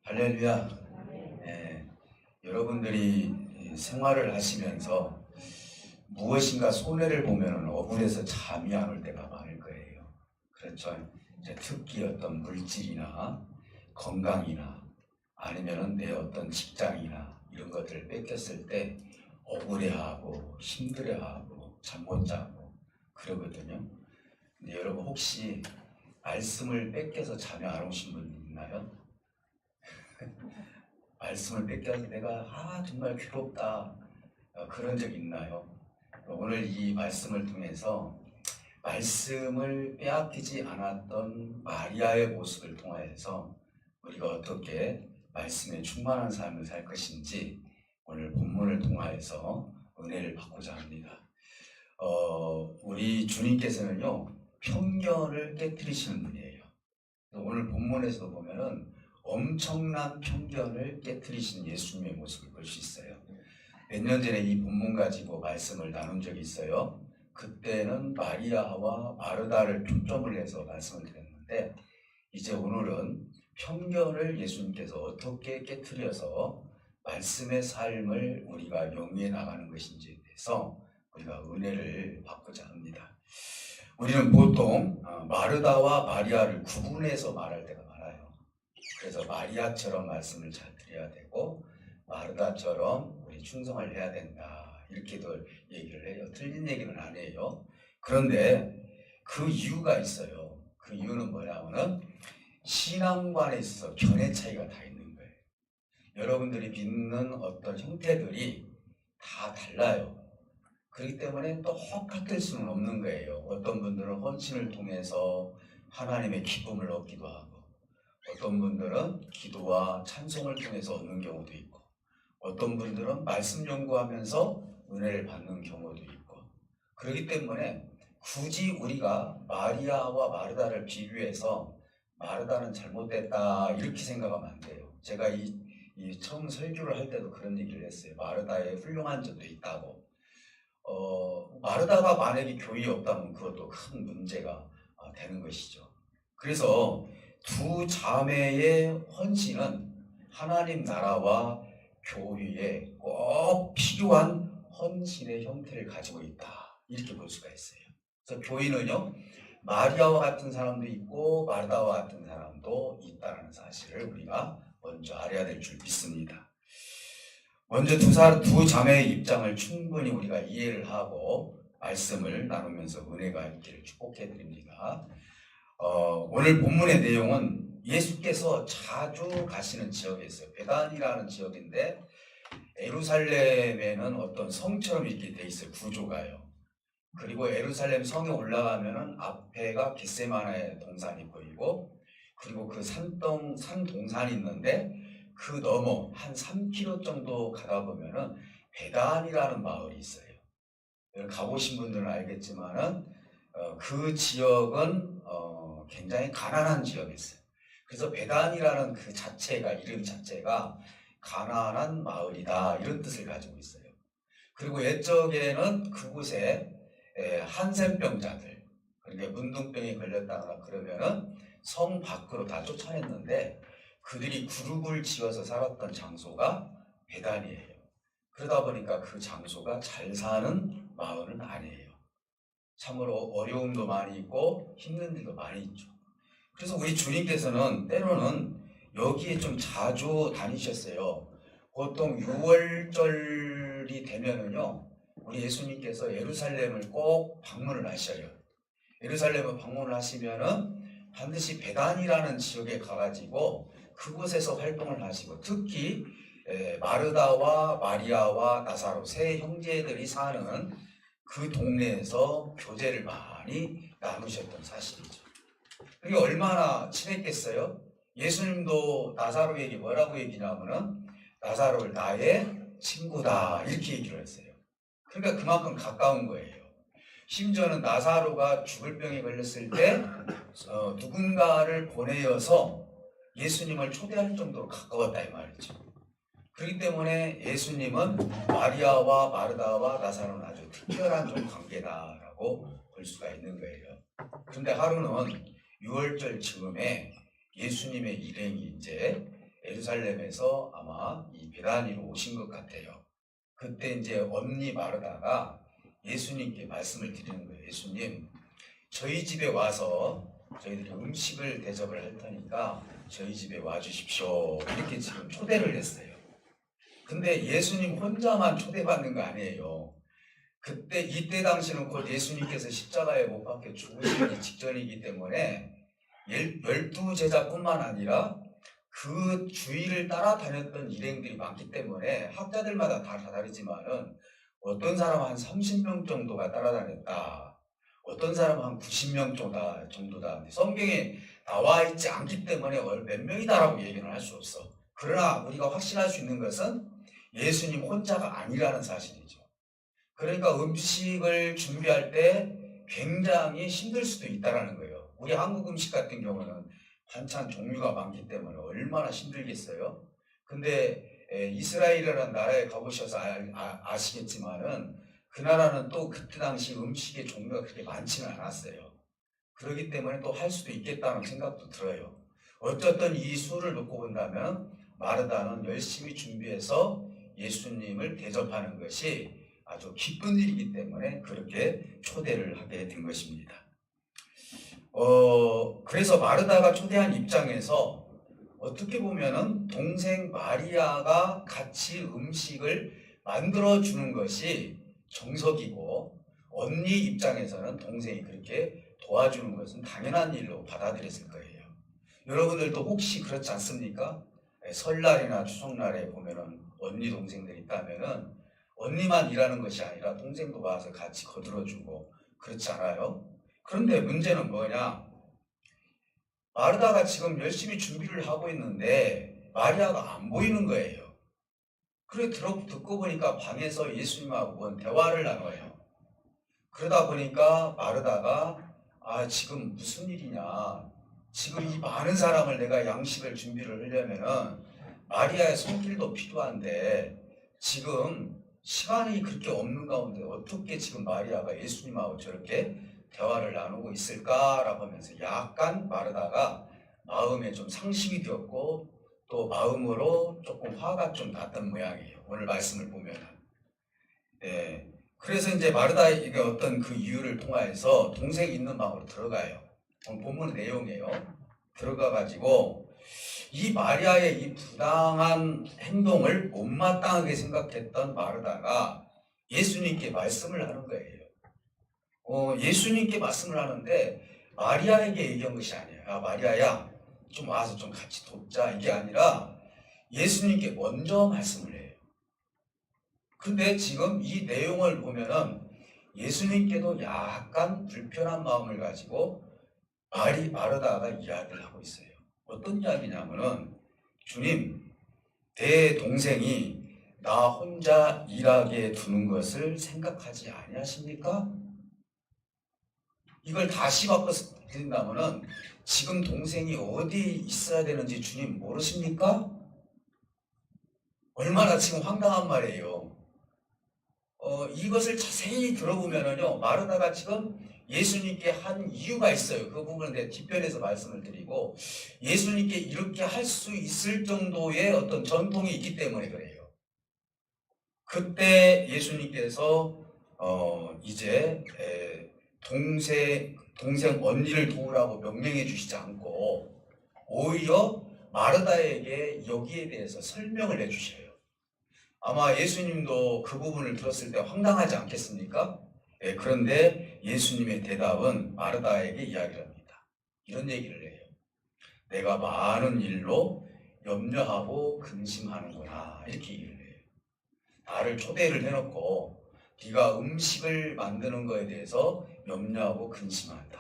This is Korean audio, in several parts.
할렐루야. 예, 여러분들이 생활을 하시면서 무엇인가 손해를 보면 억울해서 잠이 안 올 때가 많을 거예요. 그렇죠. 이제 특히 어떤 물질이나 건강이나 아니면은 내 어떤 직장이나 이런 것들을 뺏겼을 때 억울해하고 힘들어하고 잠 못 자고 그러거든요. 근데 여러분 혹시 말씀을 뺏겨서 잠이 안 오신 분 있나요? 말씀을 뺏겨서 내가 정말 괴롭다 그런 적 있나요? 오늘 이 말씀을 통해서 말씀을 빼앗기지 않았던 마리아의 모습을 통하여서 우리가 어떻게 말씀에 충만한 삶을 살 것인지 오늘 본문을 통하여서 은혜를 받고자 합니다. 우리 주님께서는요 편견을 깨뜨리시는 분이에요. 오늘 본문에서도 보면은 엄청난 편견을 깨뜨리신 예수님의 모습을 볼 수 있어요. 몇 년 전에 이 본문 가지고 말씀을 나눈 적이 있어요. 그때는 마리아와 마르다를 초점을 해서 말씀을 드렸는데 이제 오늘은 편견을 예수님께서 어떻게 깨뜨려서 말씀의 삶을 우리가 영위해 나가는 것인지에 대해서 우리가 은혜를 받고자 합니다. 우리는 보통 마르다와 마리아를 구분해서 말할 때가 많아요. 그래서 마리아처럼 말씀을 잘 드려야 되고 마르다처럼 우리 충성을 해야 된다 이렇게도 얘기를 해요. 틀린 얘기는 안 해요. 그런데 그 이유가 있어요. 그 이유는 뭐냐면은 신앙관에 있어서 견해 차이가 다 있는 거예요. 여러분들이 믿는 어떤 형태들이 다 달라요. 그렇기 때문에 똑같을 수는 없는 거예요. 어떤 분들은 헌신을 통해서 하나님의 기쁨을 얻기도 하고 어떤 분들은 기도와 찬송을 통해서 얻는 경우도 있고 어떤 분들은 말씀 연구하면서 은혜를 받는 경우도 있고 그렇기 때문에 굳이 우리가 마리아와 마르다를 비교해서 마르다는 잘못됐다 이렇게 생각하면 안 돼요. 제가 이 처음 설교를 할 때도 그런 얘기를 했어요. 마르다의 훌륭한 점도 있다고. 마르다가 만약에 교회에 없다면 그것도 큰 문제가 되는 것이죠. 그래서 두 자매의 헌신은 하나님 나라와 교회에 꼭 필요한 헌신의 형태를 가지고 있다 이렇게 볼 수가 있어요. 그래서 교회는요 마리아와 같은 사람도 있고 마르다와 같은 사람도 있다는 사실을 우리가 먼저 알아야 될 줄 믿습니다. 먼저 두 자매의 입장을 충분히 우리가 이해를 하고 말씀을 나누면서 은혜가 있기를 축복해 드립니다. 오늘 본문의 내용은 예수께서 자주 가시는 지역에 있어요. 베단이라는 지역인데 예루살렘에는 어떤 성처럼 이렇게 돼 있어요. 구조가요. 그리고 예루살렘 성에 올라가면은 앞에가 겟세마네 동산이 보이고 그리고 그 산 동산이 있는데 그 너머 한 3km 정도 가다 보면은 베단이라는 마을이 있어요. 가보신 분들은 알겠지만은 그 지역은 굉장히 가난한 지역이었어요. 그래서 베단이라는 그 자체가 이름 자체가 가난한 마을이다 이런 뜻을 가지고 있어요. 그리고 옛적에는 그곳에 한센병자들 그러니까 문둥병이 걸렸다거나 그러면은 성 밖으로 다 쫓아냈는데 그들이 그룹을 지어서 살았던 장소가 베단이에요. 그러다 보니까 그 장소가 잘 사는 마을은 아니에요. 참으로 어려움도 많이 있고 힘든 일도 많이 있죠. 그래서 우리 주님께서는 때로는 여기에 좀 자주 다니셨어요. 보통 6월절이 되면은요, 우리 예수님께서 예루살렘을 꼭 방문을 하셔요. 예루살렘을 방문을 하시면은 반드시 베단이라는 지역에 가가지고 그곳에서 활동을 하시고 특히 마르다와 마리아와 나사로 세 형제들이 사는 그 동네에서 교제를 많이 나누셨던 사실이죠. 그게 얼마나 친했겠어요? 예수님도 나사로에게 뭐라고 얘기냐면은 나사로를 나의 친구다 이렇게 얘기를 했어요. 그러니까 그만큼 가까운 거예요. 심지어는 나사로가 죽을 병에 걸렸을 때 누군가를 보내어서 예수님을 초대할 정도로 가까웠다 이 말이죠. 그렇기 때문에 예수님은 마리아와 마르다와 나사로는 아주 특별한 좀 관계다라고 볼 수가 있는 거예요. 그런데 하루는 6월절 즈음에 예수님의 일행이 이제 예루살렘에서 아마 이 베다니로 오신 것 같아요. 그때 이제 언니 마르다가 예수님께 말씀을 드리는 거예요. 예수님, 저희 집에 와서 저희들이 음식을 대접을 할 테니까 저희 집에 와 주십시오. 이렇게 지금 초대를 했어요. 근데 예수님 혼자만 초대받는 거 아니에요. 그때 이때 당시는 곧 예수님께서 십자가에 못 박혀 죽으시기 직전이기 때문에 12제자뿐만 아니라 그 주위를 따라다녔던 일행들이 많기 때문에 학자들마다 다 다르지만은 어떤 사람은 한 30명 정도가 따라다녔다. 어떤 사람은 한 90명 정도다. 성경에 나와 있지 않기 때문에 몇 명이다라고 얘기는 할 수 없어. 그러나 우리가 확신할 수 있는 것은 예수님 혼자가 아니라는 사실이죠. 그러니까 음식을 준비할 때 굉장히 힘들 수도 있다는 거예요. 우리 한국 음식 같은 경우는 반찬 종류가 많기 때문에 얼마나 힘들겠어요. 근데 이스라엘이라는 나라에 가보셔서 아시겠지만은 그 나라는 또 그때 당시 음식의 종류가 그렇게 많지는 않았어요. 그렇기 때문에 또 할 수도 있겠다는 생각도 들어요. 어쨌든 이 수를 놓고 본다면 마르다는 열심히 준비해서 예수님을 대접하는 것이 아주 기쁜 일이기 때문에 그렇게 초대를 하게 된 것입니다. 그래서 마르다가 초대한 입장에서 어떻게 보면은 동생 마리아가 같이 음식을 만들어 주는 것이 정석이고, 언니 입장에서는 동생이 그렇게 도와주는 것은 당연한 일로 받아들였을 거예요. 여러분들도 혹시 그렇지 않습니까? 설날이나 추석날에 보면은 언니 동생들이 있다면은 언니만 일하는 것이 아니라 동생도 와서 같이 거들어주고 그렇지 않아요? 그런데 문제는 뭐냐? 마르다가 지금 열심히 준비를 하고 있는데 마리아가 안 보이는 거예요. 그래 듣고 보니까 방에서 예수님하고 대화를 나눠요. 그러다 보니까 마르다가 지금 무슨 일이냐? 지금 이 많은 사람을 내가 양식을 준비를 하려면은 마리아의 손길도 필요한데 지금 시간이 그렇게 없는 가운데 어떻게 지금 마리아가 예수님하고 저렇게 대화를 나누고 있을까라고 하면서 약간 마르다가 마음에 좀 상심이 되었고 또 마음으로 조금 화가 좀 났던 모양이에요. 오늘 말씀을 보면은. 네. 그래서 이제 마르다의 어떤 그 이유를 통해서 동생이 있는 방으로 들어가요. 오늘 본문 내용이에요. 들어가가지고 이 마리아의 이 부당한 행동을 못마땅하게 생각했던 마르다가 예수님께 말씀을 하는 거예요. 예수님께 말씀을 하는데 마리아에게 얘기한 것이 아니에요. 마리아야, 좀 와서 좀 같이 돕자, 이게 아니라 예수님께 먼저 말씀을 해요. 근데 지금 이 내용을 보면은 예수님께도 약간 불편한 마음을 가지고 마르다가 이야기를 하고 있어요. 어떤 이야기냐면은, 주님, 내 동생이 나 혼자 일하게 두는 것을 생각하지 아니하십니까? 이걸 다시 바꿔서 드린다면은, 지금 동생이 어디 있어야 되는지 주님 모르십니까? 얼마나 지금 황당한 말이에요. 이것을 자세히 들어보면은요, 마르다가 지금 예수님께 한 이유가 있어요. 그 부분은 내가 뒷편에서 말씀을 드리고, 예수님께 이렇게 할 수 있을 정도의 어떤 전통이 있기 때문에 그래요. 그때 예수님께서 이제 동생 언니를 도우라고 명령해 주시지 않고 오히려 마르다에게 여기에 대해서 설명을 해 주셔요. 아마 예수님도 그 부분을 들었을 때 황당하지 않겠습니까? 그런데 예수님의 대답은 마르다에게 이야기를 합니다. 이런 얘기를 해요. 내가 많은 일로 염려하고 근심하는구나. 이렇게 얘기를 해요. 나를 초대를 해놓고 네가 음식을 만드는 거에 대해서 염려하고 근심한다.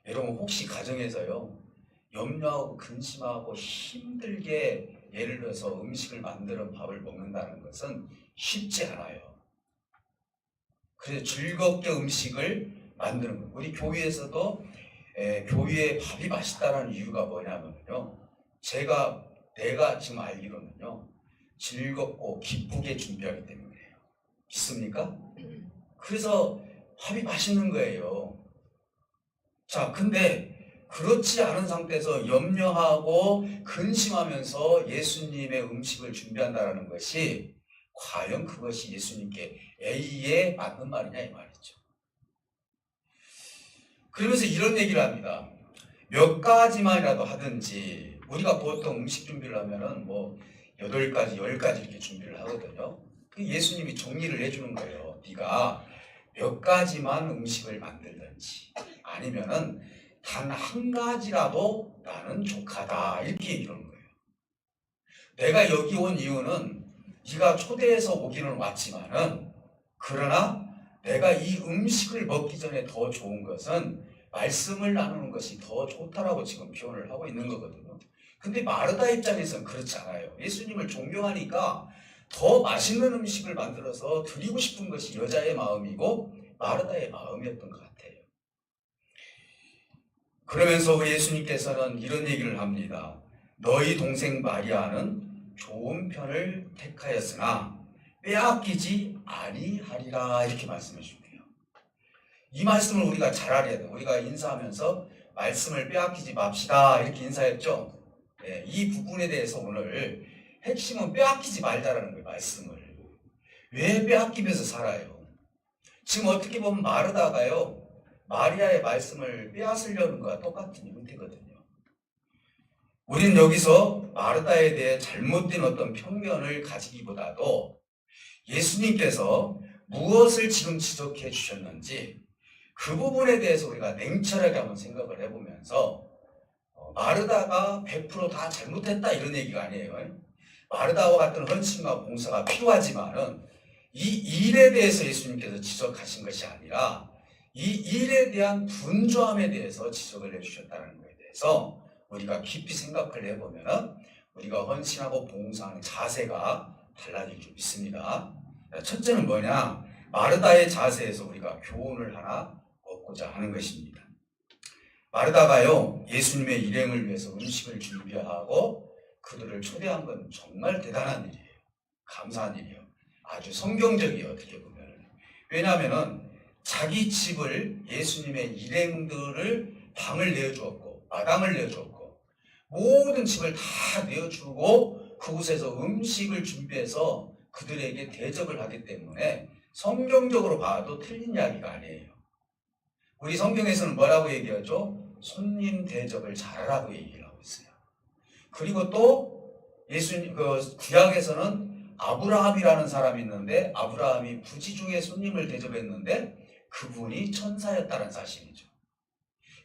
여러분 혹시 가정에서요, 염려하고 근심하고 힘들게 예를 들어서 음식을 만드는 밥을 먹는다는 것은 쉽지 않아요. 그래서 즐겁게 음식을 만드는 거예요. 우리 교회에서도 교회에 밥이 맛있다는 이유가 뭐냐면요, 내가 지금 알기로는요, 즐겁고 기쁘게 준비하기 때문이에요. 믿습니까? 그래서 밥이 맛있는 거예요. 자, 근데 그렇지 않은 상태에서 염려하고 근심하면서 예수님의 음식을 준비한다는 것이 과연 그것이 예수님께 A에 맞는 말이냐 이 말이죠. 그러면서 이런 얘기를 합니다. 몇 가지만이라도 하든지, 우리가 보통 음식 준비를 하면은 뭐 8가지, 10가지 이렇게 준비를 하거든요. 예수님이 정리를 해주는 거예요. 네가 몇 가지만 음식을 만들든지 아니면은 단 한 가지라도 나는 족하다 이렇게 얘기하는 거예요. 내가 여기 온 이유는 네가 초대해서 오기는 왔지만은, 그러나 내가 이 음식을 먹기 전에 더 좋은 것은 말씀을 나누는 것이 더 좋다라고 지금 표현을 하고 있는 거거든요. 근데 마르다 입장에서는 그렇지 않아요. 예수님을 존경하니까 더 맛있는 음식을 만들어서 드리고 싶은 것이 여자의 마음이고 마르다의 마음이었던 것 같아요. 그러면서 우리 예수님께서는 이런 얘기를 합니다. 너희 동생 마리아는 좋은 편을 택하였으나 빼앗기지 아니하리라 이렇게 말씀해 주세요. 이 말씀을 우리가 잘 알아야 돼요. 우리가 인사하면서 말씀을 빼앗기지 맙시다 이렇게 인사했죠. 네, 이 부분에 대해서 오늘 핵심은 빼앗기지 말자라는 거예요. 말씀을. 왜 빼앗기면서 살아요? 지금 어떻게 보면 마르다가요, 마리아의 말씀을 빼앗으려는 것과 똑같은 형태거든요. 우리는 여기서 마르다에 대해 잘못된 어떤 편견을 가지기보다도 예수님께서 무엇을 지금 지적해 주셨는지 그 부분에 대해서 우리가 냉철하게 한번 생각을 해보면서, 마르다가 100% 다 잘못했다 이런 얘기가 아니에요. 마르다와 같은 헌신과 봉사가 필요하지만은 이 일에 대해서 예수님께서 지적하신 것이 아니라 이 일에 대한 분주함에 대해서 지적을 해주셨다는 것에 대해서 우리가 깊이 생각을 해보면 우리가 헌신하고 봉사하는 자세가 달라질 줄 믿습니다. 첫째는 뭐냐? 마르다의 자세에서 우리가 교훈을 하나 얻고자 하는 것입니다. 마르다가요, 예수님의 일행을 위해서 음식을 준비하고 그들을 초대한 건 정말 대단한 일이에요. 감사한 일이에요. 아주 성경적이에요, 어떻게 보면. 왜냐하면 자기 집을, 예수님의 일행들을 방을 내어주었고 마당을 내어주었고 모든 집을 다 내어주고 그곳에서 음식을 준비해서 그들에게 대접을 하기 때문에 성경적으로 봐도 틀린 이야기가 아니에요. 우리 성경에서는 뭐라고 얘기하죠? 손님 대접을 잘하라고 얘기를 하고 있어요. 그리고 또 예수님 구약에서는 아브라함이라는 사람이 있는데 아브라함이 부지 중에 손님을 대접했는데 그분이 천사였다는 사실이죠.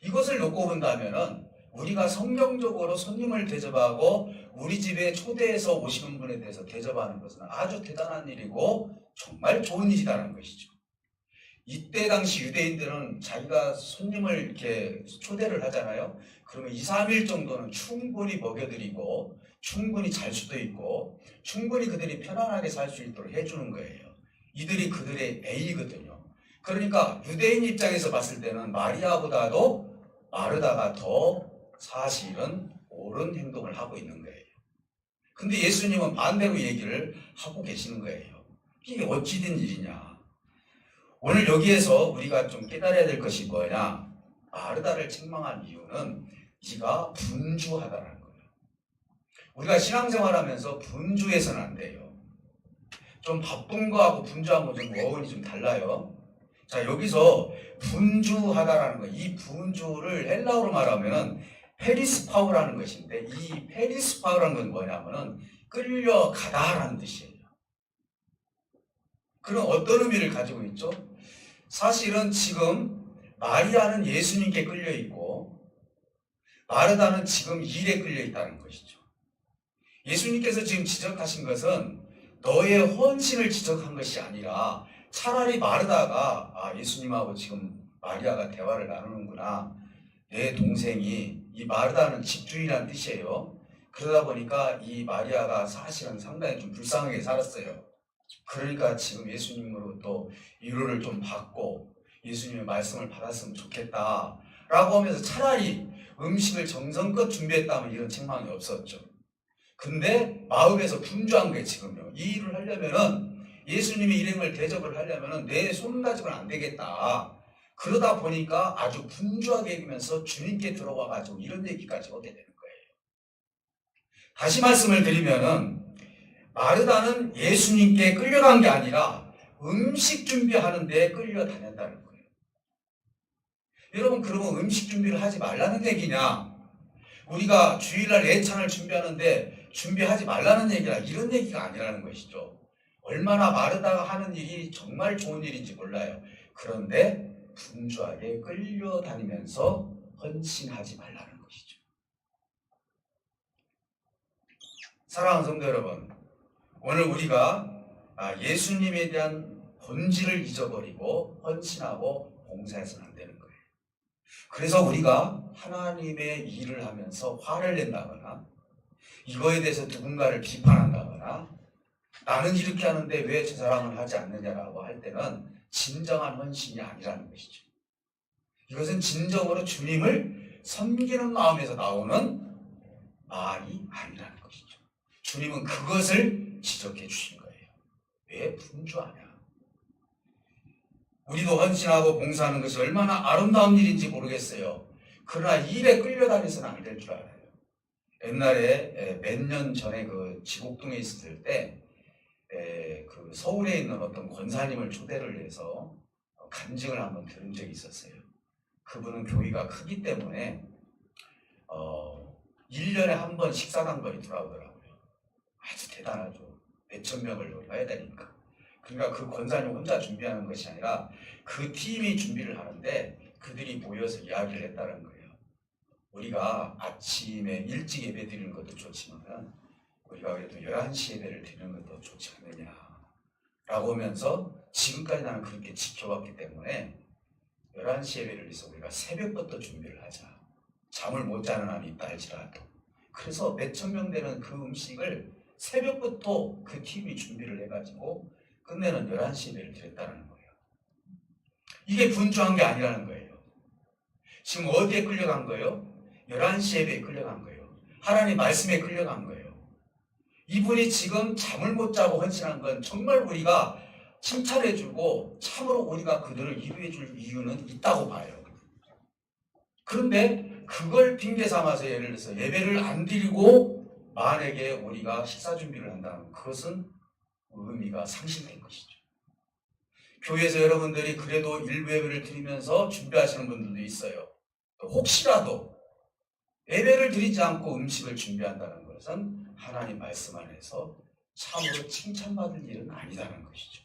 이것을 놓고 본다면은 우리가 성경적으로 손님을 대접하고 우리 집에 초대해서 오시는 분에 대해서 대접하는 것은 아주 대단한 일이고 정말 좋은 일이라는 것이죠. 이때 당시 유대인들은 자기가 손님을 이렇게 초대를 하잖아요. 그러면 2, 3일 정도는 충분히 먹여드리고 충분히 잘 수도 있고 충분히 그들이 편안하게 살 수 있도록 해주는 거예요. 이들이 그들의 A거든요. 그러니까 유대인 입장에서 봤을 때는 마리아보다도 마르다가 더 사실은 옳은 행동을 하고 있는 거예요. 근데 예수님은 반대로 얘기를 하고 계시는 거예요. 이게 어찌 된 일이냐. 오늘 여기에서 우리가 좀 깨달아야 될 것이 뭐냐. 마르다를 책망한 이유는 네가 분주하다는 거예요. 우리가 신앙생활하면서 분주해서는 안 돼요. 좀 바쁜 거하고 분주한 거 좀 어원이 좀 달라요. 자, 여기서 분주하다라는 거, 이 분주를 헬라어로 말하면은 페리스파우라는 것인데, 이 페리스파우라는 건 뭐냐면은 끌려가다라는 뜻이에요. 그럼 어떤 의미를 가지고 있죠? 사실은 지금 마리아는 예수님께 끌려 있고 마르다는 지금 일에 끌려 있다는 것이죠. 예수님께서 지금 지적하신 것은 너의 헌신을 지적한 것이 아니라 차라리 마르다가 예수님하고 지금 마리아가 대화를 나누는구나. 내 동생이, 이 마르다는 집주인이라는 뜻이에요. 그러다 보니까 이 마리아가 사실은 상당히 좀 불쌍하게 살았어요. 그러니까 지금 예수님으로 또 위로를 좀 받고 예수님의 말씀을 받았으면 좋겠다 라고 하면서 차라리 음식을 정성껏 준비했다면 이런 책망이 없었죠. 근데 마음에서 분주한 게 지금요. 이 일을 하려면은 예수님의 일행을 대접을 하려면은 내 손 가지고는 안 되겠다. 그러다 보니까 아주 분주하게 읽으면서 주님께 들어와가지고 이런 얘기까지 오게 되는 거예요. 다시 말씀을 드리면은 마르다는 예수님께 끌려간 게 아니라 음식 준비하는 데 끌려다녔다는 거예요. 여러분, 그러면 음식 준비를 하지 말라는 얘기냐? 우리가 주일날 예찬을 준비하는데 준비하지 말라는 얘기라 이런 얘기가 아니라는 것이죠. 얼마나 마르다가 하는 일이 정말 좋은 일인지 몰라요. 그런데 분주하게 끌려다니면서 헌신하지 말라는 것이죠. 사랑하는 성도 여러분, 오늘 우리가 예수님에 대한 본질을 잊어버리고 헌신하고 봉사해서는 안 되는 거예요. 그래서 우리가 하나님의 일을 하면서 화를 낸다거나 이거에 대해서 누군가를 비판한다거나 나는 이렇게 하는데 왜 저 사람은 하지 않느냐라고 할 때는 진정한 헌신이 아니라는 것이죠. 이것은 진정으로 주님을 섬기는 마음에서 나오는 말이 아니라는 것이죠. 주님은 그것을 지적해 주신 거예요. 왜 분주하냐? 우리도 헌신하고 봉사하는 것이 얼마나 아름다운 일인지 모르겠어요. 그러나 일에 끌려다니서는 안 될 줄 알아요. 옛날에 몇 년 전에 그 지곡동에 있었을 때 그 서울에 있는 어떤 권사님을 초대를 해서 간증을 한번 들은 적이 있었어요. 그분은 교회가 크기 때문에 1년에 한 번 식사단거리 돌아오더라고요. 아주 대단하죠. 몇천 명을 돌봐야 되니까. 그러니까 그 권사님 혼자 준비하는 것이 아니라 그 팀이 준비를 하는데 그들이 모여서 이야기를 했다는 거예요. 우리가 아침에 일찍 예배 드리는 것도 좋지만 우리가 그래도 11시 예배를 드리는 것도 좋지 않느냐 라고 하면서 지금까지 나는 그렇게 지켜왔기 때문에 11시 예배를 위해서 우리가 새벽부터 준비를 하자. 잠을 못 자는 한이 있다 할지라도. 그래서 몇천 명 되는 그 음식을 새벽부터 그 팀이 준비를 해가지고 끝내는 11시 예배를 드렸다는 거예요. 이게 분주한 게 아니라는 거예요. 지금 어디에 끌려간 거예요? 11시 예배에 끌려간 거예요. 하나님 말씀에 끌려간 거예요. 이분이 지금 잠을 못 자고 헌신한 건 정말 우리가 칭찬해주고 참으로 우리가 그들을 위로해줄 이유는 있다고 봐요. 그런데 그걸 핑계 삼아서 예를 들어서 예배를 안 드리고 만약에 우리가 식사 준비를 한다면 그것은 의미가 상실된 것이죠. 교회에서 여러분들이 그래도 일부 예배를 드리면서 준비하시는 분들도 있어요. 혹시라도 예배를 드리지 않고 음식을 준비한다는 것은 하나님 말씀 안에서 참으로 칭찬받을 일은 아니다는 것이죠.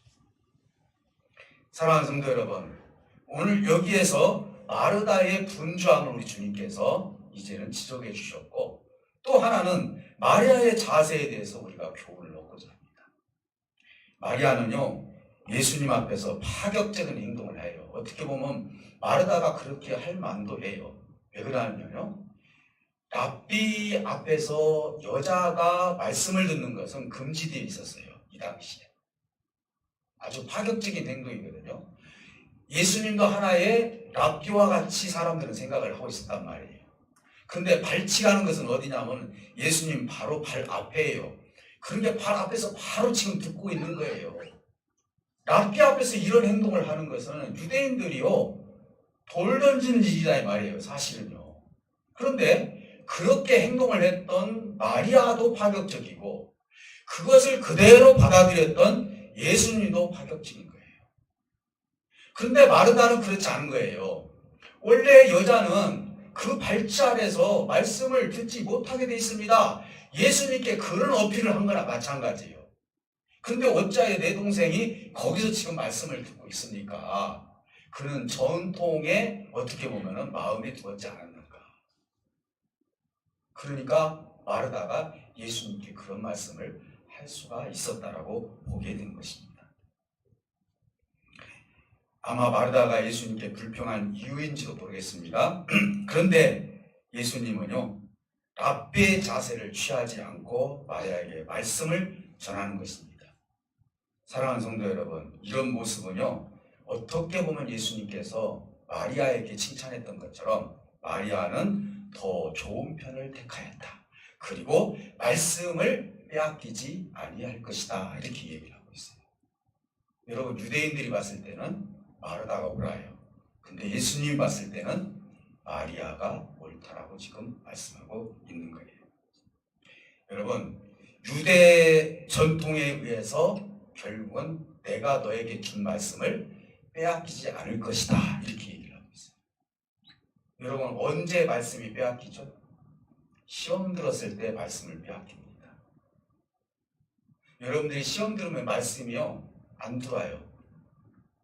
사랑하는 성도 여러분, 오늘 여기에서 마르다의 분주함을 우리 주님께서 이제는 지적해 주셨고 또 하나는 마리아의 자세에 대해서 우리가 교훈을 얻고자 합니다. 마리아는요, 예수님 앞에서 파격적인 행동을 해요. 어떻게 보면 마르다가 그렇게 할 만도 해요. 왜 그러냐면요, 랍비 앞에서 여자가 말씀을 듣는 것은 금지되어 있었어요. 이 당시에. 아주 파격적인 행동이거든요. 예수님도 하나의 랍비와 같이 사람들은 생각을 하고 있었단 말이에요. 근데 발치가는 것은 어디냐면 예수님 바로 발 앞에예요. 그런데 발 앞에서 바로 지금 듣고 있는 거예요. 랍비 앞에서 이런 행동을 하는 것은 유대인들이요, 돌 던지는 일이다 이 말이에요. 사실은요. 그런데 그렇게 행동을 했던 마리아도 파격적이고 그것을 그대로 받아들였던 예수님도 파격적인 거예요. 그런데 마르다는 그렇지 않은 거예요. 원래 여자는 그 발치 아래서 말씀을 듣지 못하게 돼 있습니다. 예수님께 그런 어필을 한 거나 마찬가지예요. 근데 어찌하여 내 동생이 거기서 지금 말씀을 듣고 있으니까 그는 전통에 어떻게 보면 마음에 두었지 않았는가. 그러니까 마르다가 예수님께 그런 말씀을 할 수가 있었다라고 보게 된 것입니다. 아마 마르다가 예수님께 불평한 이유인지도 모르겠습니다. 그런데 예수님은요, 랍비의 자세를 취하지 않고 마리아에게 말씀을 전하는 것입니다. 사랑하는 성도 여러분, 이런 모습은요, 어떻게 보면 예수님께서 마리아에게 칭찬했던 것처럼 마리아는 더 좋은 편을 택하였다. 그리고 말씀을 빼앗기지 아니할 것이다. 이렇게 얘기를 하고 있어요. 여러분, 유대인들이 봤을 때는 마르다가 옳아요. 근데 예수님이 봤을 때는 마리아가 옳다라고 지금 말씀하고 있는 거예요. 여러분, 유대 전통에 의해서 결국은 내가 너에게 준 말씀을 빼앗기지 않을 것이다, 이렇게 얘기를 하고 있어요. 여러분, 언제 말씀이 빼앗기죠? 시험 들었을 때 말씀을 빼앗깁니다. 여러분들이 시험 들으면 말씀이요 안 들어와요.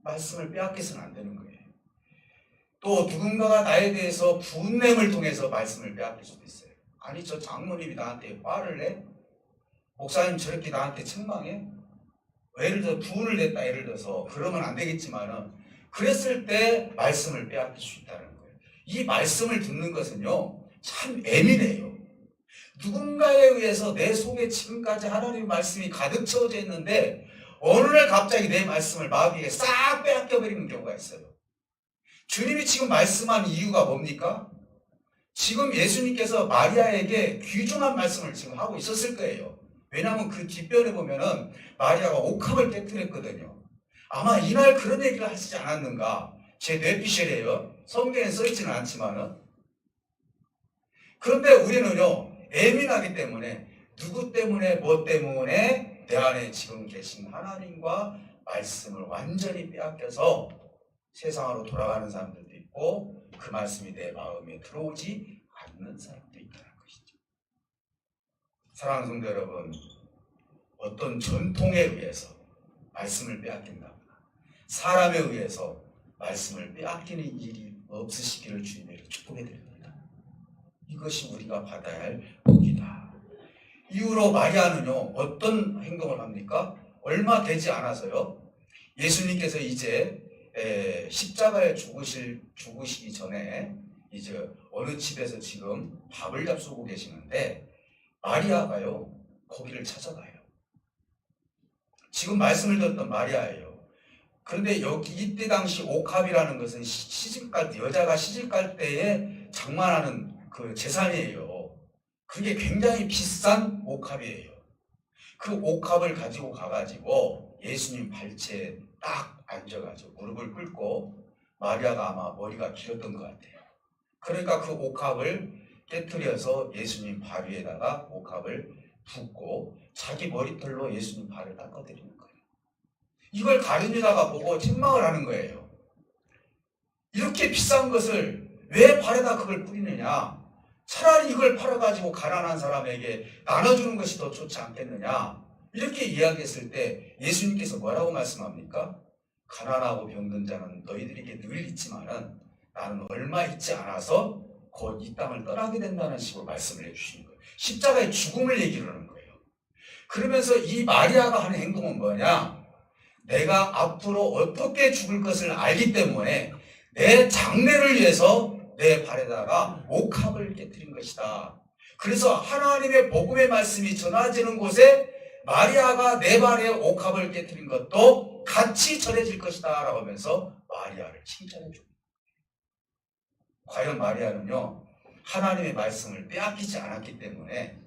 말씀을 빼앗겨서는 안 되는 거예요. 또 누군가가 나에 대해서 분냄을 통해서 말씀을 빼앗길 수도 있어요. 아니, 저 장모님이 나한테 화를 내? 목사님 저렇게 나한테 책망해? 예를 들어 분을 냈다, 예를 들어서. 그러면 안 되겠지만은 그랬을 때 말씀을 빼앗길 수 있다는 거예요. 이 말씀을 듣는 것은요 참 예민해요. 누군가에 의해서 내 속에 지금까지 하나님의 말씀이 가득 채워져 있는데 어느 날 갑자기 내 말씀을 마귀에게 싹 빼앗겨버리는 경우가 있어요. 주님이 지금 말씀한 이유가 뭡니까? 지금 예수님께서 마리아에게 귀중한 말씀을 지금 하고 있었을 거예요. 왜냐하면 그 뒷변에 보면은 마리아가 옥합을 깨뜨렸거든요. 아마 이날 그런 얘기를 하시지 않았는가? 제 뇌피셜이에요. 성경에 써있지는 않지만은. 그런데 우리는요 예민하기 때문에 누구 때문에 뭐 때문에 내 안에 지금 계신 하나님과 말씀을 완전히 빼앗겨서 세상으로 돌아가는 사람들도 있고 그 말씀이 내 마음에 들어오지 않는 사람도 있다는 것이죠. 사랑하는 성도 여러분, 어떤 전통에 의해서 말씀을 빼앗긴다거나 사람에 의해서 말씀을 빼앗기는 일이 없으시기를 주님에게 축복해 드립니다. 이것이 우리가 받아야 할 복이다. 이후로 마리아는요 어떤 행동을 합니까? 얼마 되지 않아서요 예수님께서 이제 십자가에 죽으시기 전에 이제 어느 집에서 지금 밥을 잡수고 계시는데 마리아가요 거기를 찾아가요. 지금 말씀을 듣던 마리아예요. 그런데 여기 이때 당시 옥합이라는 것은 시집갈 때, 여자가 시집갈 때에 장만하는 그 재산이에요. 그게 굉장히 비싼 옥합이에요. 그 옥합을 가지고 가가지고 예수님 발치에 딱 앉아가지고 무릎을 꿇고, 마리아가 아마 머리가 길었던 것 같아요. 그러니까 그 옥합을 깨트려서 예수님 발 위에다가 옥합을 붓고 자기 머리털로 예수님 발을 닦아드리는 거예요. 이걸 다른 여자가 보고 책망을 하는 거예요. 이렇게 비싼 것을 왜 발에다 그걸 뿌리느냐? 차라리 이걸 팔아가지고 가난한 사람에게 나눠주는 것이 더 좋지 않겠느냐? 이렇게 이야기했을 때 예수님께서 뭐라고 말씀합니까? 가난하고 병든 자는 너희들에게 늘 있지만은 나는 얼마 있지 않아서 곧 이 땅을 떠나게 된다는 식으로 말씀을 해주시는 거예요. 십자가의 죽음을 얘기를 하는 거예요. 그러면서 이 마리아가 하는 행동은 뭐냐? 내가 앞으로 어떻게 죽을 것을 알기 때문에 내 장래를 위해서 내 발에다가 옥합을 깨뜨린 것이다. 그래서 하나님의 복음의 말씀이 전해지는 곳에 마리아가 내 발에 옥합을 깨뜨린 것도 같이 전해질 것이다 라고 하면서 마리아를 칭찬해 줍니다. 과연 마리아는요 하나님의 말씀을 빼앗기지 않았기 때문에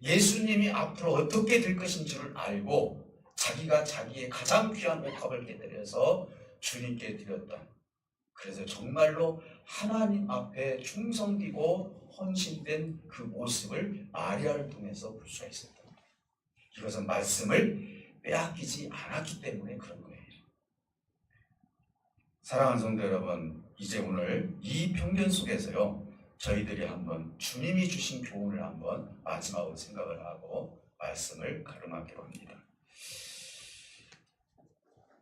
예수님이 앞으로 어떻게 될 것인 줄을 알고 자기가 자기의 가장 귀한 옥합을 깨뜨려서 주님께 드렸던, 그래서 정말로 하나님 앞에 충성되고 헌신된 그 모습을 마리아를 통해서 볼 수가 있었다. 이것은 말씀을 빼앗기지 않았기 때문에 그런 거예요. 사랑하는 성도 여러분, 이제 오늘 이 편견 속에서요 저희들이 한번 주님이 주신 교훈을 한번 마지막으로 생각을 하고 말씀을 가름하기로 합니다.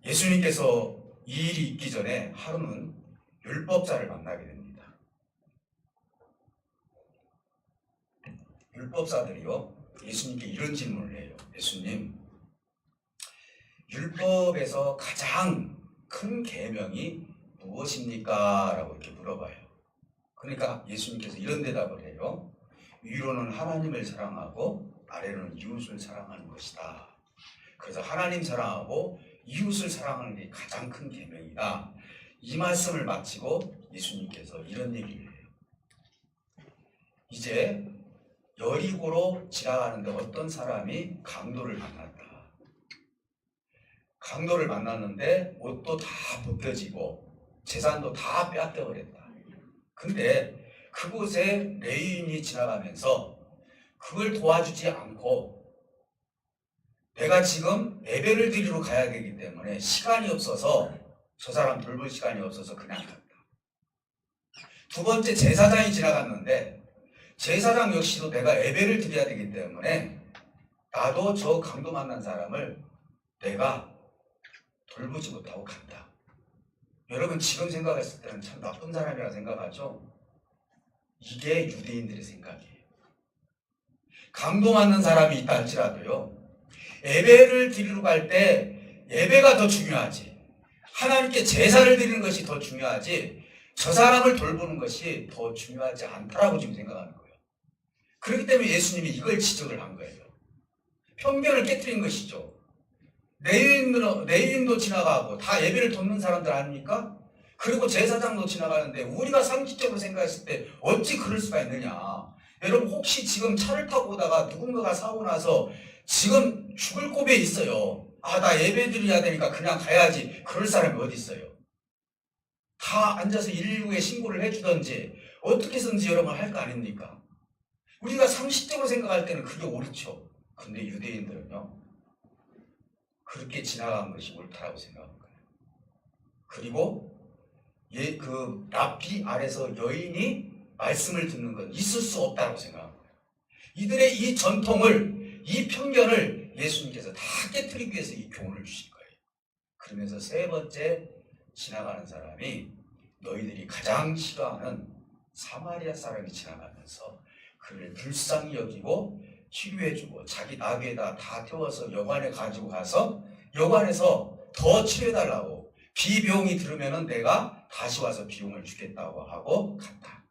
예수님께서 이 일이 있기 전에 하루는 율법자를 만나게 됩니다. 율법사들이요 예수님께 이런 질문을 해요. 예수님, 율법에서 가장 큰 계명이 무엇입니까? 라고 이렇게 물어봐요. 그러니까 예수님께서 이런 대답을 해요. 위로는 하나님을 사랑하고 아래로는 이웃을 사랑하는 것이다. 그래서 하나님 사랑하고 이웃을 사랑하는 게 가장 큰 계명이다. 이 말씀을 마치고 예수님께서 이런 얘기를 해요. 이제 여리고로 지나가는데 어떤 사람이 강도를 만났다. 강도를 만났는데 옷도 다 벗겨지고 재산도 다 빼앗겨 버렸다. 근데 그곳에 레위인이 지나가면서 그걸 도와주지 않고 내가 지금 예배를 드리러 가야 되기 때문에 시간이 없어서 저 사람 돌볼 시간이 없어서 그냥 갔다. 두 번째 제사장이 지나갔는데 제사장 역시도 내가 예배를 드려야 되기 때문에 나도 저 강도 만난 사람을 내가 돌보지 못하고 간다. 여러분 지금 생각했을 때는 참 나쁜 사람이라 생각하죠? 이게 유대인들의 생각이에요. 강도 맞는 사람이 있다 할지라도요. 예배를 드리러 갈 때 예배가 더 중요하지. 하나님께 제사를 드리는 것이 더 중요하지. 저 사람을 돌보는 것이 더 중요하지 않다라고 지금 생각하는 거예요. 그렇기 때문에 예수님이 이걸 지적을 한 거예요. 편견을 깨뜨린 것이죠. 레위인도 지나가고 다 예배를 돕는 사람들 아닙니까? 그리고 제사장도 지나가는데 우리가 상식적으로 생각했을 때 어찌 그럴 수가 있느냐. 여러분 혹시 지금 차를 타고 오다가 누군가가 사고 나서 지금 죽을 고비에 있어요. 아, 나 예배 드려야 되니까 그냥 가야지. 그럴 사람이 어디 있어요? 다 앉아서 119에 신고를 해주든지 어떻게 해서든지 여러분 할 거 아닙니까? 우리가 상식적으로 생각할 때는 그게 옳죠. 근데 유대인들은요. 그렇게 지나간 것이 옳다라고 생각한 거예요. 그리고 그 랍비 아래서 여인이 말씀을 듣는 건 있을 수 없다고 생각한 거예요. 이들의 이 전통을, 이 편견을 예수님께서 다 깨뜨리기 위해서 이 교훈을 주신 거예요. 그러면서 세 번째 지나가는 사람이 너희들이 가장 싫어하는 사마리아 사람이 지나가면서 그를 불쌍히 여기고 치료해주고 자기 나귀에다 다 태워서 여관에 가지고 가서 여관에서 더 치료해달라고 비용이 들으면은 내가 다시 와서 비용을 주겠다고 하고 갔다.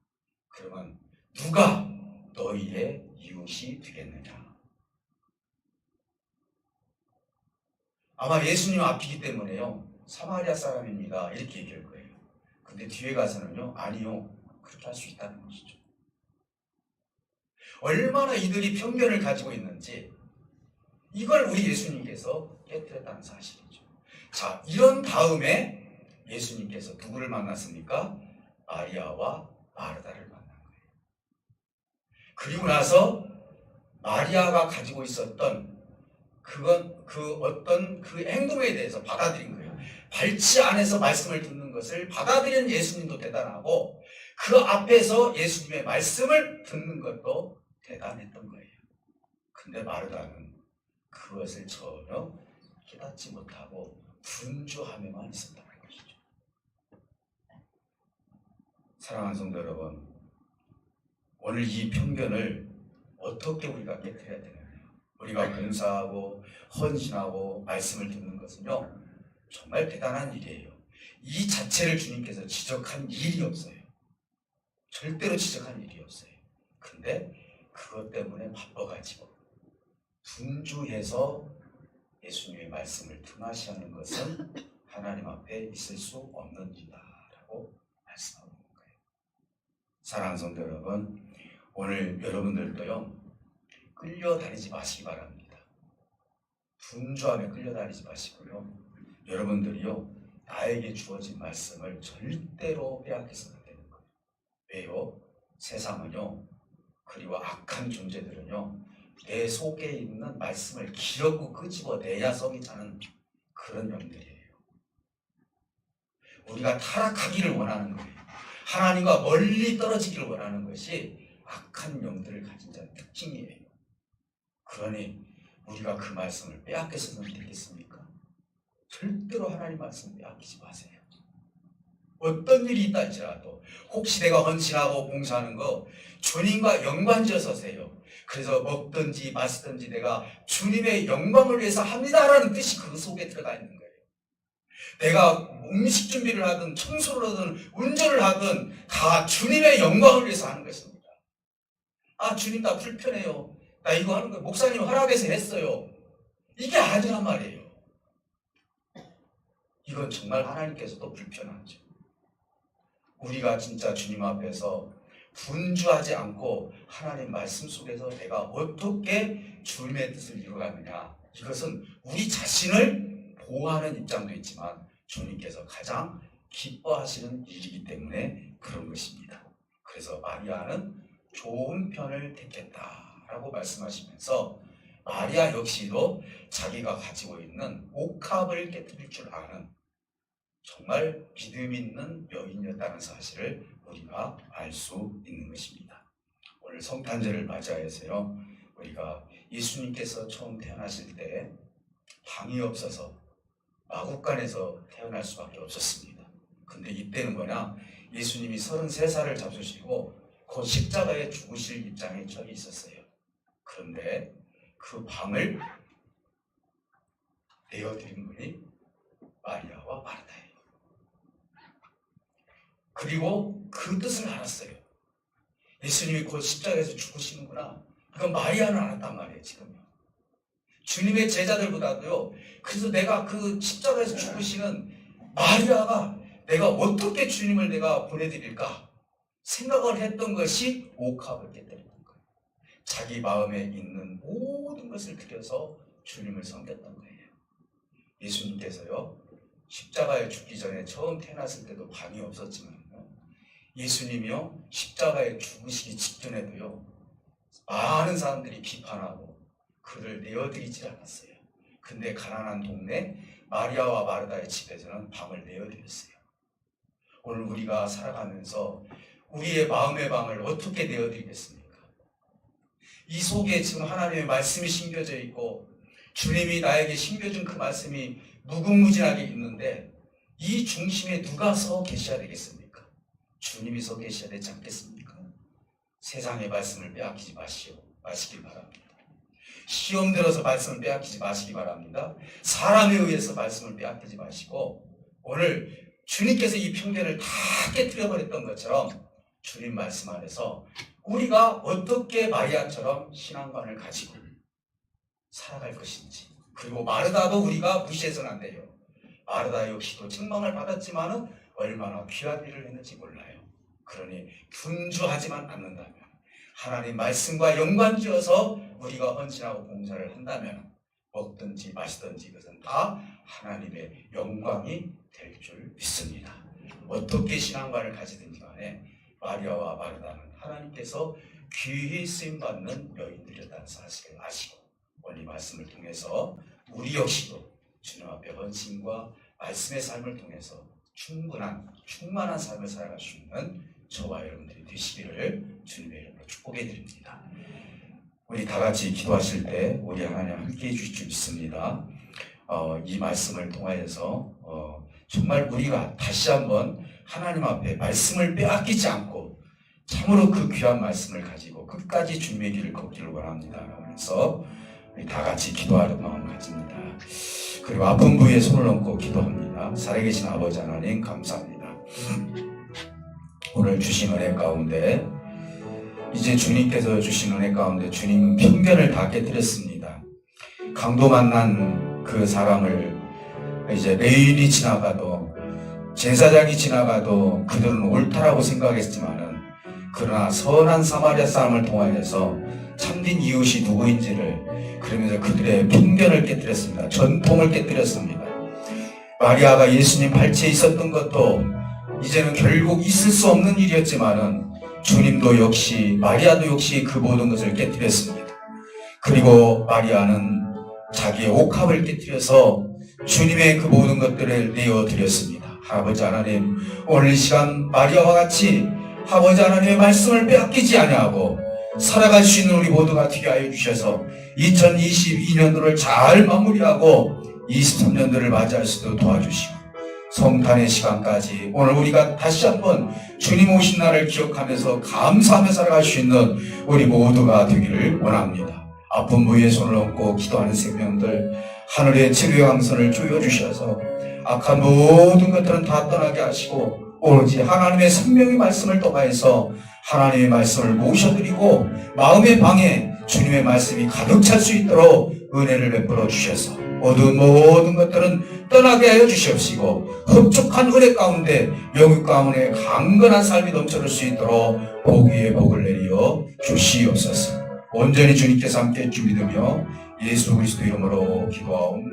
그러면 누가 너희의 이웃이 되겠느냐? 아마 예수님 앞이기 때문에요. 사마리아 사람입니다. 이렇게 얘기할 거예요. 근데 뒤에 가서는요. 아니요. 그렇게 할 수 있다는 것이죠. 얼마나 이들이 편견을 가지고 있는지 이걸 우리 예수님께서 깨뜨렸다는 사실이죠. 자, 이런 다음에 예수님께서 누구를 만났습니까? 마리아와 마르다를 만난 거예요. 그리고 나서 마리아가 가지고 있었던 그 행동에 대해서 받아들인 거예요. 발치 안에서 말씀을 듣는 것을 받아들이는 예수님도 대단하고 그 앞에서 예수님의 말씀을 듣는 것도 대단했던 거예요. 근데 마르다는 그것을 전혀 깨닫지 못하고 분주함에만 있었다는 것이죠. 사랑하는 성도 여러분, 오늘 이 편견을 어떻게 우리가 깨뜨려야 되느냐? 우리가 봉사하고 헌신하고 말씀을 듣는 것은요 정말 대단한 일이에요. 이 자체를 주님께서 지적한 일이 없어요. 절대로 지적한 일이 없어요. 근데 그것 때문에 바빠가지고 분주해서 예수님의 말씀을 등하시하는 것은 하나님 앞에 있을 수 없는 일이다라고 말씀하고 있는 거예요. 사랑하는 성도 여러분, 오늘 여러분들도요 끌려다니지 마시기 바랍니다. 분주함에 끌려다니지 마시고요. 여러분들이요 나에게 주어진 말씀을 절대로 빼앗겨서는 안 되는 거예요. 왜요? 세상은요 그리고 악한 존재들은요 내 속에 있는 말씀을 기어고 끄집어내야 성이 차는 그런 영들이에요. 우리가 타락하기를 원하는 거예요. 하나님과 멀리 떨어지기를 원하는 것이 악한 영들을 가진 자의 특징이에요. 그러니 우리가 그 말씀을 빼앗겨서는 되겠습니까? 절대로 하나님 말씀 빼앗기지 마세요. 어떤 일이 있다 할지라도 혹시 내가 헌신하고 봉사하는 거 주님과 연관지어서세요. 그래서 먹든지 마시든지 내가 주님의 영광을 위해서 합니다라는 뜻이 그 속에 들어가 있는 거예요. 내가 음식 준비를 하든 청소를 하든 운전을 하든 다 주님의 영광을 위해서 하는 것입니다. 아, 주님 나 불편해요. 나 이거 하는 거 목사님 허락해서 했어요. 이게 아니란 말이에요. 이건 정말 하나님께서도 불편하죠. 우리가 진짜 주님 앞에서 분주하지 않고 하나님 말씀 속에서 내가 어떻게 주님의 뜻을 이루어가느냐, 이것은 우리 자신을 보호하는 입장도 있지만 주님께서 가장 기뻐하시는 일이기 때문에 그런 것입니다. 그래서 마리아는 좋은 편을 택했다라고 말씀하시면서 마리아 역시도 자기가 가지고 있는 옥합을 깨뜨릴 줄 아는 정말 믿음 있는 여인이었다는 사실을 우리가 알 수 있는 것입니다. 오늘 성탄절을 맞이해서요, 우리가 예수님께서 처음 태어나실 때 방이 없어서 마구간에서 태어날 수밖에 없었습니다. 근데 이때는 뭐냐, 예수님이 33살을 잡수시고 곧 십자가에 죽으실 입장에 처해 있었어요. 그런데 그 방을 내어드린 분이 마리아와 마르다예요. 그리고 그 뜻을 알았어요. 예수님이 곧 십자가에서 죽으시는구나. 그건 마리아는 알았단 말이에요. 지금요. 주님의 제자들보다도요. 그래서 내가 그 십자가에서 죽으시는 마리아가 내가 어떻게 주님을 내가 보내드릴까 생각을 했던 것이 옥합을 깨뜨렸던 거예요. 자기 마음에 있는 모든 것을 들여서 주님을 섬겼던 거예요. 예수님께서요, 십자가에 죽기 전에 처음 태어났을 때도 방이 없었지만 예수님이요, 십자가에 죽으시기 직전에도요, 많은 사람들이 비판하고 그를 내어드리지 않았어요. 근데 가난한 동네 마리아와 마르다의 집에서는 방을 내어드렸어요. 오늘 우리가 살아가면서 우리의 마음의 방을 어떻게 내어드리겠습니까? 이 속에 지금 하나님의 말씀이 심겨져 있고 주님이 나에게 심겨준 그 말씀이 무궁무진하게 있는데 이 중심에 누가 서 계셔야 되겠습니까? 주님이 서 계셔야 되지 않겠습니까? 세상의 말씀을 빼앗기지 마시길 바랍니다. 시험 들어서 말씀을 빼앗기지 마시기 바랍니다. 사람에 의해서 말씀을 빼앗기지 마시고 오늘 주님께서 이 편견을 다 깨뜨려 버렸던 것처럼 주님 말씀 안에서 우리가 어떻게 마리아처럼 신앙관을 가지고 살아갈 것인지, 그리고 마르다도 우리가 무시해서는 안 돼요. 마르다 역시도 책망을 받았지만은 얼마나 귀한 일을 했는지 몰라요. 그러니 분주하지만 않는다면, 하나님 말씀과 연관지어서 우리가 헌신하고 봉사를 한다면 먹든지 마시든지 그것은 다 하나님의 영광이 될 줄 믿습니다. 어떻게 신앙관을 가지든지 간에 마리아와 마르다는 하나님께서 귀히 쓰임받는 여인들이었다는 사실을 아시고 오늘 이 말씀을 통해서 우리 역시도 주님 앞에 헌신과 말씀의 삶을 통해서 충만한 삶을 살아갈 수 있는 저와 여러분들이 되시기를 주님의 이름으로 축복해 드립니다. 우리 다 같이 기도하실 때 우리 하나님 함께 해주실 줄 믿습니다. 이 말씀을 통하여서 정말 우리가 다시 한번 하나님 앞에 말씀을 빼앗기지 않고 참으로 그 귀한 말씀을 가지고 끝까지 주님의 길을 걷기를 원합니다. 그래서 우리 다 같이 기도하는 마음 가집니다. 그리고 아픈 부위에 손을 얹고 기도합니다. 살아계신 아버지 하나님 감사합니다. 오늘 주신 은혜 가운데 이제 주님께서 주신 은혜 가운데 주님 편견을 다 깨뜨렸습니다. 강도 만난 그 사람을 이제 레인이 지나가도 제사장이 지나가도 그들은 옳다라고 생각했지만은 그러나 선한 사마리아 사람을 통하여서 참된 이웃이 누구인지를 그러면서 그들의 편견을 깨뜨렸습니다. 전통을 깨뜨렸습니다. 마리아가 예수님 발치에 있었던 것도 이제는 결국 있을 수 없는 일이었지만은 주님도 역시 마리아도 역시 그 모든 것을 깨뜨렸습니다. 그리고 마리아는 자기의 옥합을 깨뜨려서 주님의 그 모든 것들을 내어드렸습니다. 아버지 하나님, 오늘 이 시간 마리아와 같이 아버지 하나님의 말씀을 빼앗기지 아니하고 살아갈 수 있는 우리 모두가 되게 하여 주셔서 2022년도를 잘 마무리하고 23년도를 맞이할 수 있도록 도와주시고 성탄의 시간까지 오늘 우리가 다시 한번 주님 오신 날을 기억하면서 감사하며 살아갈 수 있는 우리 모두가 되기를 원합니다. 아픈 부위에 손을 얹고 기도하는 생명들 하늘의 치료의 강선을 조여주셔서 악한 모든 것들은 다 떠나게 하시고 오로지 하나님의 생명의 말씀을 통하여서 하나님의 말씀을 모셔드리고 마음의 방에 주님의 말씀이 가득 찰 수 있도록 은혜를 베풀어 주셔서 어두운 모든 것들은 떠나게 하여 주시옵시고 흡족한 은혜 가운데 영육 가운데 강건한 삶이 넘쳐날 수 있도록 복 위에 복을 내리어 주시옵소서. 온전히 주님께서 함께 해 주 믿으며 예수 그리스도 이름으로 기도하옵나이다.